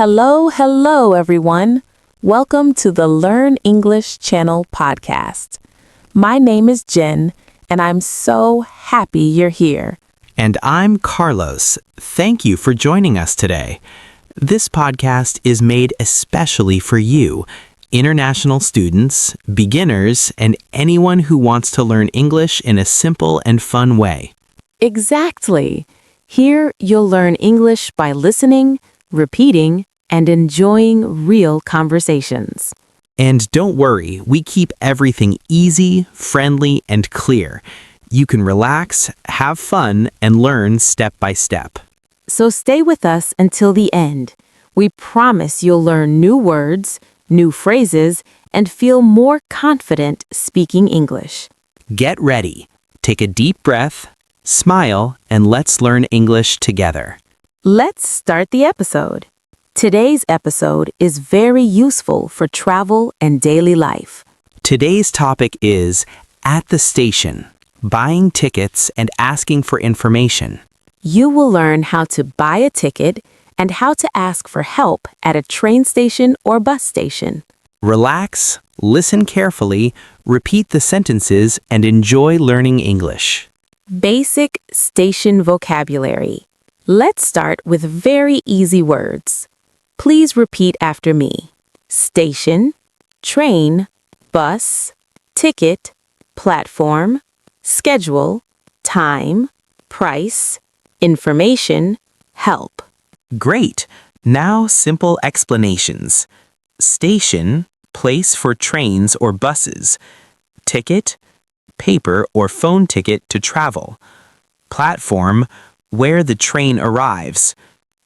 Hello, everyone. Welcome to the Learn English Channel podcast. My name is Jen, and I'm so happy you're here. And I'm Carlos. Thank you for joining us today. This podcast is made especially for you, international students, beginners, and anyone who wants to learn English in a simple and fun way. Exactly. Here, you'll learn English by listening, repeating, and enjoying real conversations. And don't worry, we keep everything easy, friendly, and clear. You can relax, have fun, and learn step by step. So stay with us until the end. We promise you'll learn new words, new phrases, and feel more confident speaking English. Get ready. Take a deep breath, smile, and let's learn English together. Let's start the episode. Today's episode is very useful for travel and daily life. Today's topic is at the station, buying tickets and asking for information. You will learn how to buy a ticket and how to ask for help at a train station or bus station. Relax, listen carefully, repeat the sentences, and enjoy learning English. Basic station vocabulary. Let's start with very easy words. Please repeat after me. Station, train, bus, ticket, platform, schedule, time, price, information, help. Great! Now simple explanations. Station, place for trains or buses. Ticket, paper or phone ticket to travel. Platform, where the train arrives.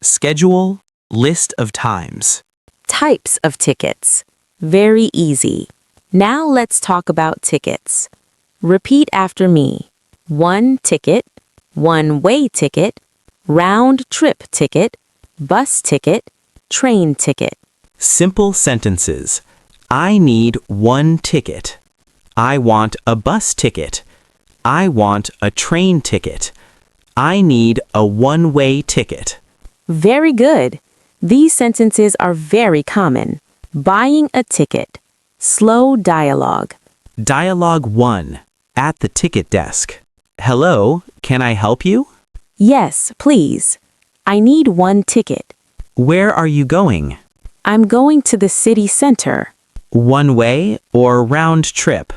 Schedule, list of times. Types of tickets. Very easy. Now let's talk about tickets. Repeat after me. One ticket, one-way ticket, round-trip ticket, bus ticket, train ticket. Simple sentences. I need one ticket. I want a bus ticket. I want a train ticket. I need a one-way ticket. Very good. These sentences are very common. Buying a ticket. Slow dialogue. Dialogue 1. At the ticket desk. Hello, can I help you? Yes, please. I need one ticket. Where are you going? I'm going to the city center. One way or round trip?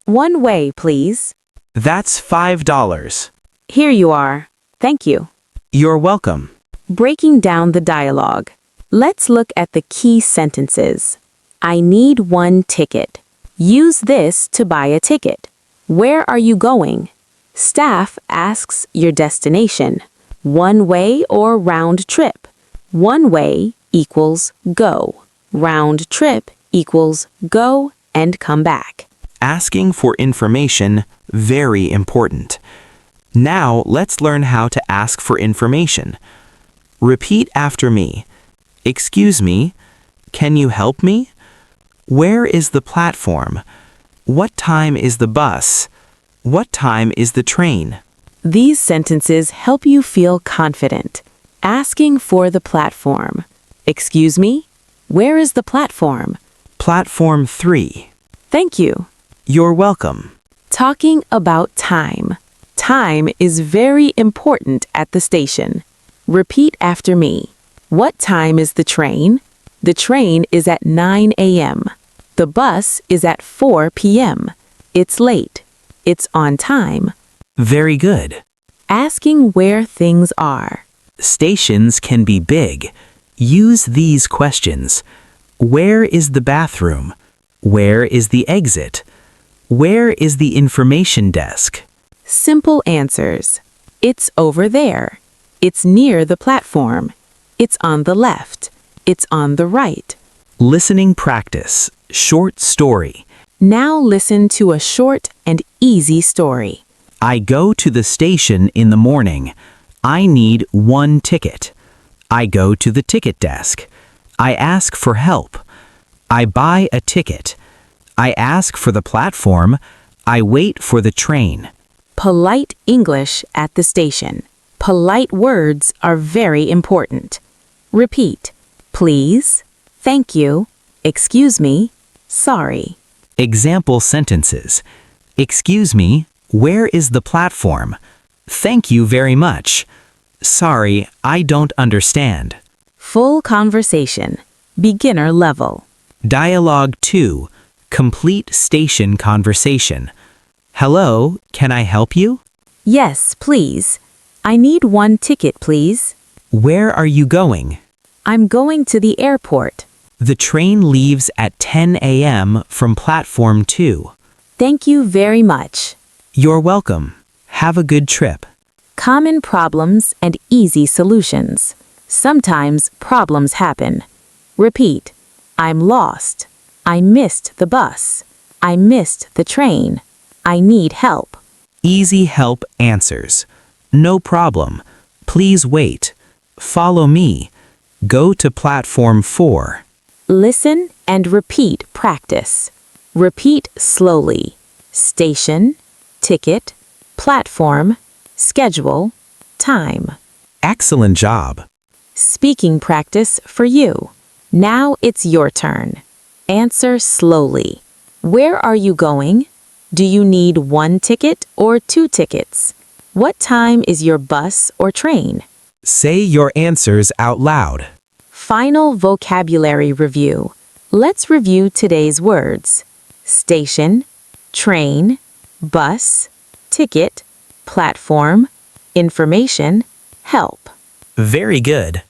One way, please. That's $5. Here you are. Thank you. You're welcome. Breaking down the dialogue. Let's look at the key sentences. I need one ticket. Use this to buy a ticket. Where are you going? Staff asks your destination. One way or round trip? One way equals go. Round trip equals go and come back. Asking for information, very important. Now let's learn how to ask for information. Repeat after me. Excuse me, can you help me? Where is the platform? What time is the bus? What time is the train? These sentences help you feel confident. Asking for the platform. Excuse me, where is the platform? Platform 3. Thank you. You're welcome. Talking about time. Time is very important at the station. Repeat after me. What time is the train? The train is at 9 a.m. The bus is at 4 p.m. It's late. It's on time. Very good. Asking where things are. Stations can be big. Use these questions. Where is the bathroom? Where is the exit? Where is the information desk? Simple answers. It's over there. It's near the platform. It's on the left. It's on the right. Listening practice. Short story. Now listen to a short and easy story. I go to the station in the morning. I need one ticket. I go to the ticket desk. I ask for help. I buy a ticket. I ask for the platform. I wait for the train. Polite English at the station. Polite words are very important. Repeat. please, thank you, excuse me, sorry. Example sentences. Excuse me, where is the platform? Thank you very much. Sorry, I don't understand. Full conversation, beginner level. Dialogue 2. Complete station conversation. Hello, can I help you? Yes, please. I need one ticket, please. Where are you going? I'm going to the airport. The train leaves at 10 a.m. from platform 2. Thank you very much. You're welcome. Have a good trip. Common problems and easy solutions. Sometimes problems happen. Repeat. I'm lost. I missed the bus. I missed the train. I need help. Easy help answers. No problem. Please wait. Follow me. Go to platform 4. Listen and repeat practice. Repeat slowly. Station, ticket, platform, schedule, time. Excellent job. Speaking practice for you. Now it's your turn. Answer slowly. Where are you going? Do you need one ticket or two tickets? What time is your bus or train? Say your answers out loud. Final vocabulary review. Let's review today's words. Station, train, bus, ticket, platform, information, help. Very good.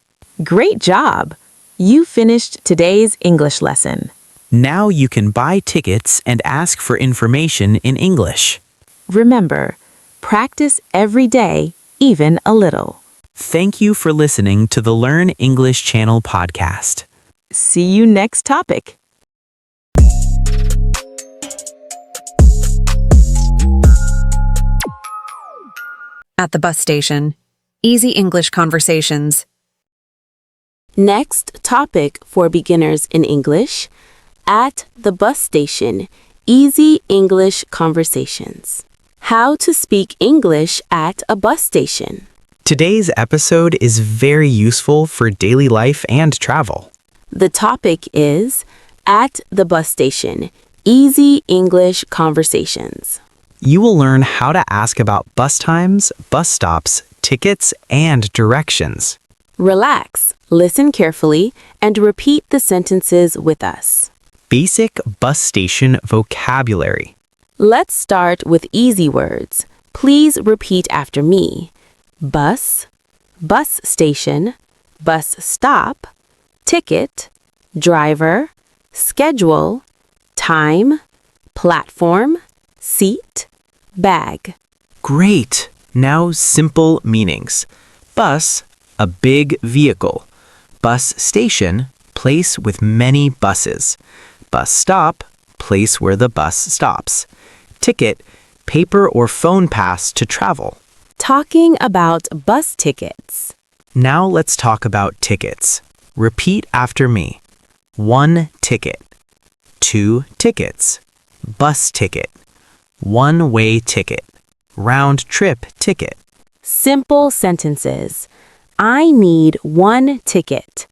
Great job! You finished today's English lesson. Now you can buy tickets and ask for information in English. Remember, practice every day, even a little. Thank you for listening to the Learn English Channel podcast. See you next topic. At the bus station. Easy English conversations. Next topic for beginners in English. At the bus station. Easy English conversations. How to speak English at a bus station. Today's episode is very useful for daily life and travel. The topic is At the bus station. Easy English conversations. You will learn how to ask about bus times, bus stops, tickets, and directions. Relax, listen carefully, and repeat the sentences with us. Basic bus station vocabulary. Let's start with easy words. Please repeat after me. Bus, bus station, bus stop, ticket, driver, schedule, time, platform, seat, bag. Great! Now simple meanings. Bus, a big vehicle. Bus station, place with many buses. Bus stop, place where the bus stops. Ticket, paper or phone pass to travel. Talking about bus tickets. Now let's talk about tickets. Repeat after me. 1 ticket. 2 tickets. Bus ticket. One-way ticket. Round trip ticket. Simple sentences. I need one ticket.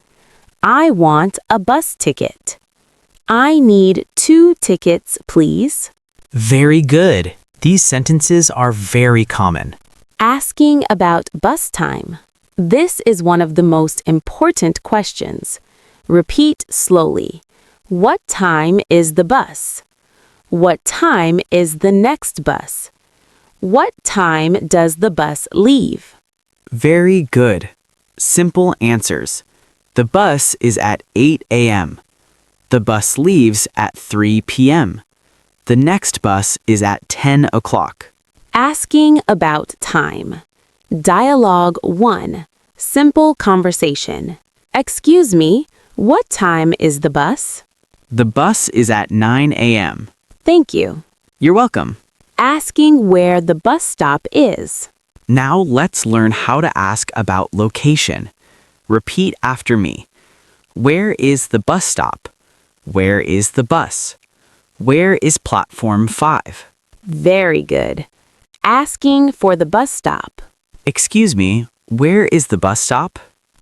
I want a bus ticket. I need 2 tickets, please. Very good. These sentences are very common. Asking about bus time. This is one of the most important questions. Repeat slowly. What time is the bus? What time is the next bus? What time does the bus leave? Very good. Simple answers. The bus is at 8 a.m. The bus leaves at 3 p.m. The next bus is at 10 o'clock. Asking about time. Dialogue 1. Simple conversation. Excuse me, what time is the bus? The bus is at 9 a.m. Thank you. You're welcome. Asking where the bus stop is. Now let's learn how to ask about location. Repeat after me. Where is the bus stop? Where is the bus? Where is platform 5? Very good. Asking for the bus stop. Excuse me, where is the bus stop?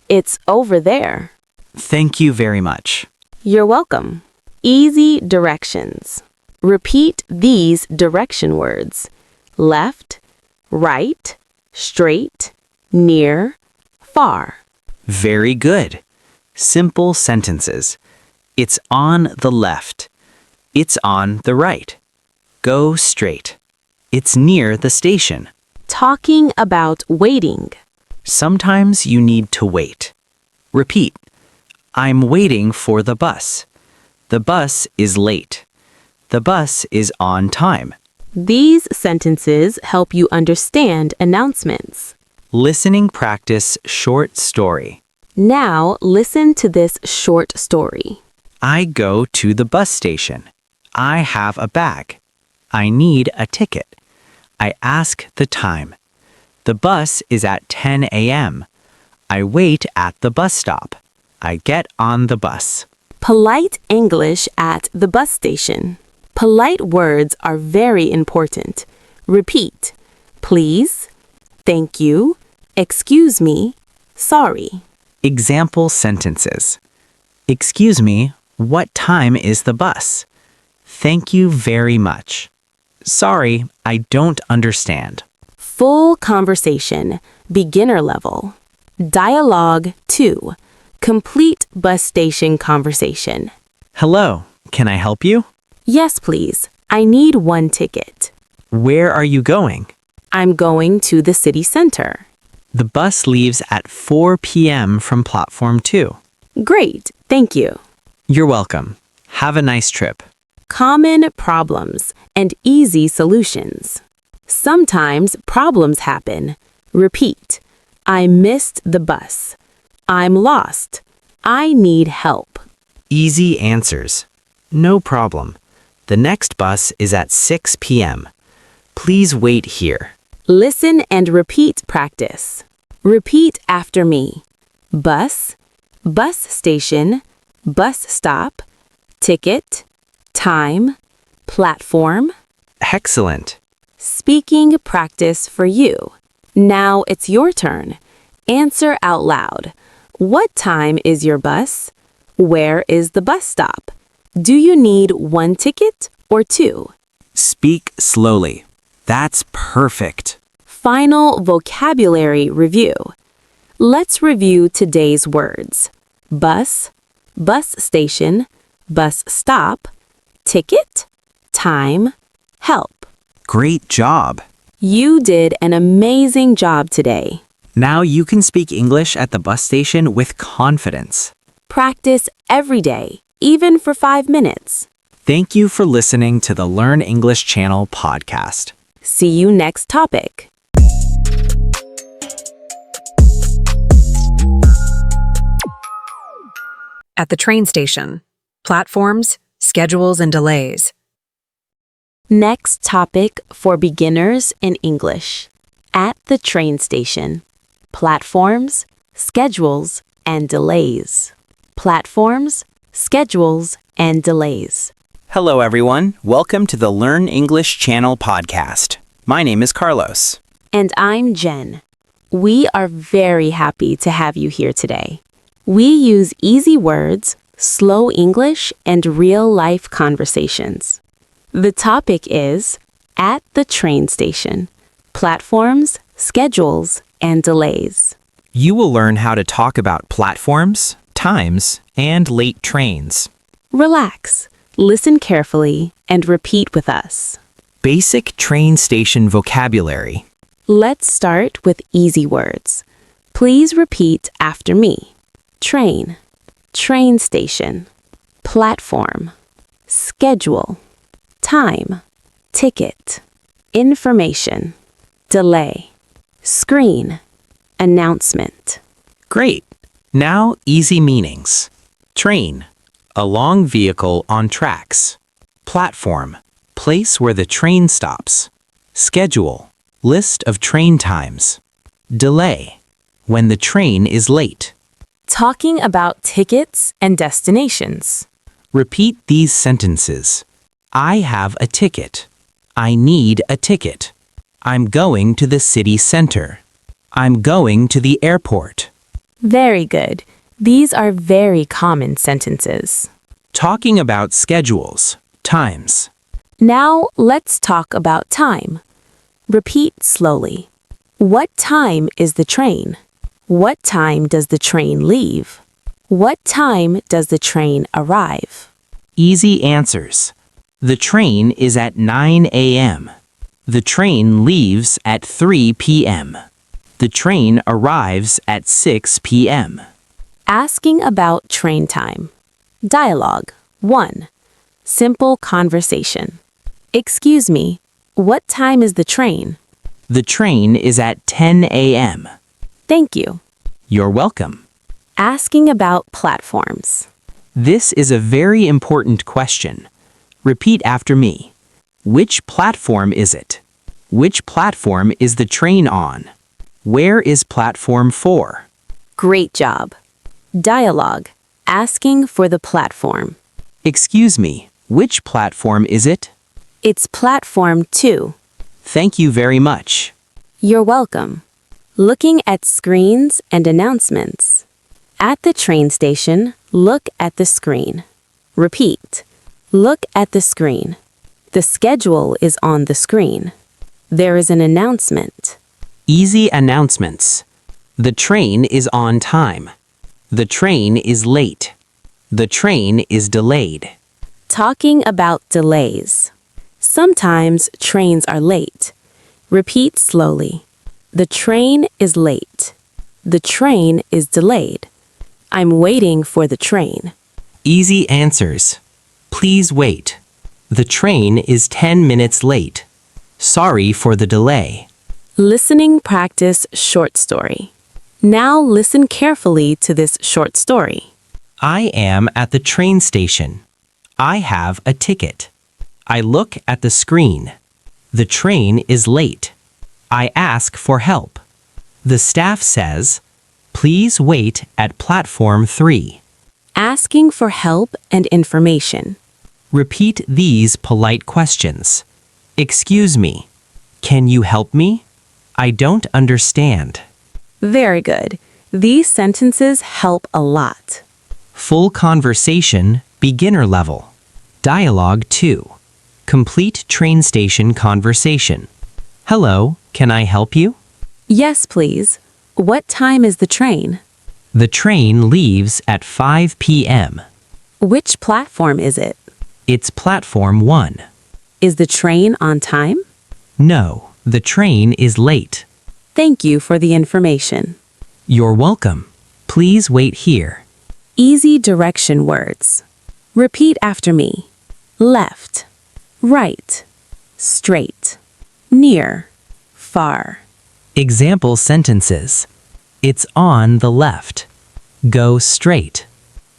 It's over there. Thank you very much. You're welcome. Easy directions. Repeat these direction words. Left, right, straight, near, far. Very good. Simple sentences. It's on the left. It's on the right. Go straight. It's near the station. Talking about waiting. Sometimes you need to wait. Repeat. I'm waiting for the bus. The bus is late. The bus is on time. These sentences help you understand announcements. Listening practice short story. Now listen to this short story. I go to the bus station. I have a bag. I need a ticket. I ask the time. The bus is at 10 a.m. I wait at the bus stop. I get on the bus. Polite English at the bus station. Polite words are very important. Repeat. Please, thank you, excuse me, sorry. Example sentences. Excuse me, what time is the bus? Thank you very much. Sorry, I don't understand. Full conversation, beginner level. Dialogue 2. Complete bus station conversation. Hello, can I help you? Yes, please. I need one ticket. Where are you going? I'm going to the city center. The bus leaves at 4 p.m. from platform 2. Great, thank you. You're welcome. Have a nice trip. Common problems and easy solutions. Sometimes problems happen. Repeat. I missed the bus. I'm lost. I need help. Easy answers. No problem. The next bus is at 6 p.m. Please wait here. Listen and repeat practice. Repeat after me. Bus, bus station, bus stop, ticket, time, platform. Excellent. Speaking practice for you. Now it's your turn. Answer out loud. What time is your bus? Where is the bus stop? Do you need one ticket or two? Speak slowly. That's perfect. Final vocabulary review. Let's review today's words. Bus, bus station, bus stop, ticket, time, help. Great job. You did an amazing job today. Now you can speak English at the bus station with confidence. Practice every day, even for 5 minutes. Thank you for listening to the Learn English Channel podcast. See you next topic. At the train station. Platforms, schedules, and delays. Next topic for beginners in English. At the train station. Platforms, schedules, and delays. Platforms, schedules, and delays. Hello, everyone. Welcome to the Learn English Channel podcast. My name is Carlos. And I'm Jen. We are very happy to have you here today. We use easy words, slow English, and real-life conversations. The topic is at the train station, platforms, schedules, and delays. You will learn how to talk about platforms, times, and late trains. Relax, listen carefully, and repeat with us. Basic train station vocabulary. Let's start with easy words. Please repeat after me. Train, train station, platform, schedule, time, ticket, information, delay, screen, announcement. Great. Now, easy meanings. Train, a long vehicle on tracks. Platform, place where the train stops. Schedule, list of train times. Delay, when the train is late. Talking about tickets and destinations. Repeat these sentences. I have a ticket. I need a ticket. I'm going to the city center. I'm going to the airport. Very good. These are very common sentences. Talking about schedules, times. Now let's talk about time. Repeat slowly. What time is the train? What time does the train leave? What time does the train arrive? Easy answers. The train is at 9 a.m. The train leaves at 3 p.m. The train arrives at 6 p.m. Asking about train time. Dialogue 1. Simple conversation. Excuse me, what time is the train? The train is at 10 a.m. Thank you. You're welcome. Asking about platforms. This is a very important question. Repeat after me. Which platform is it? Which platform is the train on? Where is platform 4? Great job. Dialogue. Asking for the platform. Excuse me, which platform is it? It's platform 2. Thank you very much. You're welcome. Looking at screens and announcements. At the train station, look at the screen. Repeat. Look at the screen. The schedule is on the screen. There is an announcement. Easy announcements. The train is on time. The train is late. The train is delayed. Talking about delays. Sometimes trains are late. Repeat slowly. The train is late. The train is delayed. I'm waiting for the train. Easy answers. Please wait. The train is 10 minutes late. Sorry for the delay. Listening practice short story. Now listen carefully to this short story. I am at the train station. I have a ticket. I look at the screen. The train is late. I ask for help. The staff says, "Please wait at platform 3. Asking for help and information. Repeat these polite questions. Excuse me. Can you help me? I don't understand. Very good. These sentences help a lot. Full conversation, beginner level. Dialogue 2. Complete train station conversation. Hello, can I help you? Yes, please. What time is the train? The train leaves at 5 p.m. Which platform is it? It's platform 1. Is the train on time? No, the train is late. Thank you for the information. You're welcome. Please wait here. Easy direction words. Repeat after me. Left, right, straight, near, far. Example sentences. It's on the left. Go straight.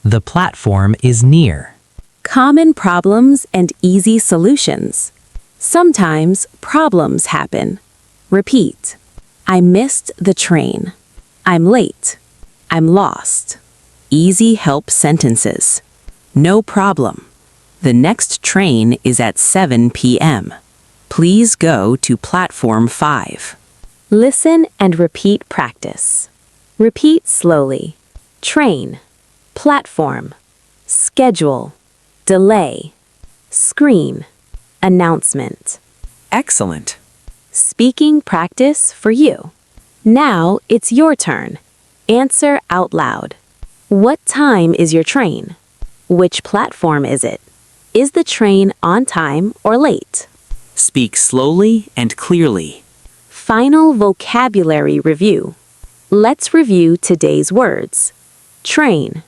The platform is near. Common problems and easy solutions. Sometimes problems happen. Repeat. I missed the train. I'm late. I'm lost. Easy help sentences. No problem. The next train is at 7 p.m. Please go to platform 5. Listen and repeat practice. Repeat slowly. Train, platform, schedule, delay, screen, announcement. Excellent. Speaking practice for you. Now it's your turn. Answer out loud. What time is your train? Which platform is it? Is the train on time or late? Speak slowly and clearly. Final vocabulary review. Let's review today's words. Train,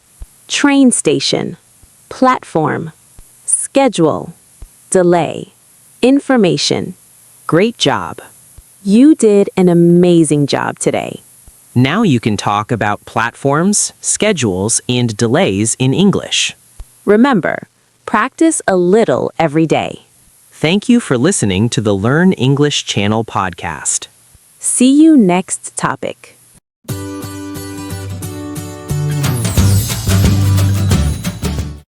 train station, platform, schedule, delay, information. Great job. You did an amazing job today. Now you can talk about platforms, schedules, and delays in English. Remember, practice a little every day. Thank you for listening to the Learn English Channel podcast. See you next topic.